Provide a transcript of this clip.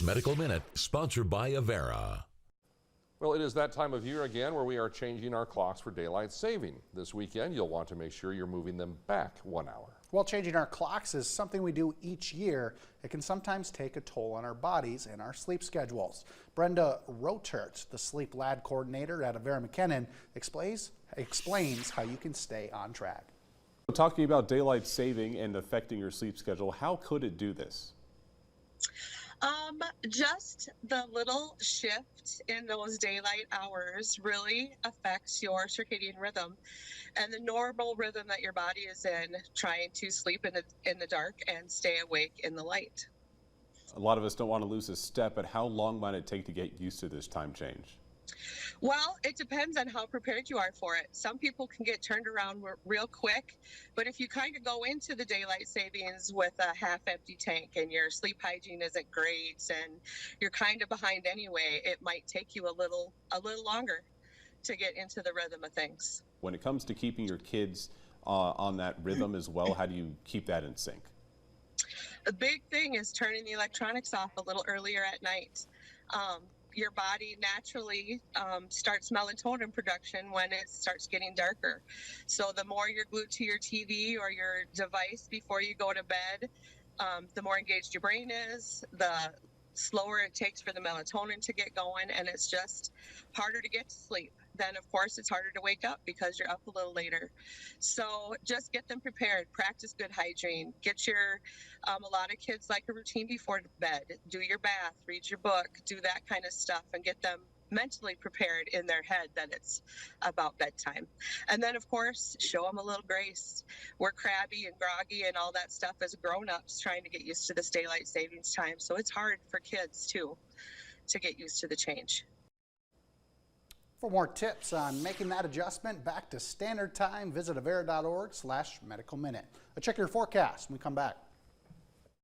Medical Minute, sponsored by Avera. Well, it is that time of year again where we are changing our clocks for daylight saving. This weekend, you'll want to make sure you're moving them back 1 hour. While changing our clocks is something we do each year, it can sometimes take a toll on our bodies and our sleep schedules. Brenda Rotert, the sleep lab coordinator at Avera McKinnon, explains how you can stay on track. Talking about daylight saving and affecting your sleep schedule, how could it do this? Just the little shift in those daylight hours really affects your circadian rhythm and the normal rhythm that your body is in, trying to sleep in the dark and stay awake in the light. A lot of us don't want to lose a step, but how long might it take to get used to this time change? Well, it depends on how prepared you are for it. Some people can get turned around real quick, but if you kind of go into the daylight savings with a half-empty tank and your sleep hygiene isn't great and you're kind of behind anyway, it might take you a little longer to get into the rhythm of things. When it comes to keeping your kids on that rhythm as well, how do you keep that in sync? The big thing is turning the electronics off a little earlier at night. Your body naturally starts melatonin production when it starts getting darker. So the more you're glued to your TV or your device before you go to bed, the more engaged your brain is, the slower it takes for the melatonin to get going, and it's just harder to get to sleep. Then of course it's harder to wake up because you're up a little later. So just get them prepared, practice good hygiene, get your a lot of kids like a routine before bed, do your bath, read your book, do that kind of stuff, and get them mentally prepared in their head that it's about bedtime. And then of course show them a little grace. We're crabby and groggy and all that stuff as grown-ups trying to get used to this daylight savings time, so it's hard for kids too to get used to the change. For more tips on making that adjustment back to standard time, visit avera.org/medicalminute. Check your forecast when we come back.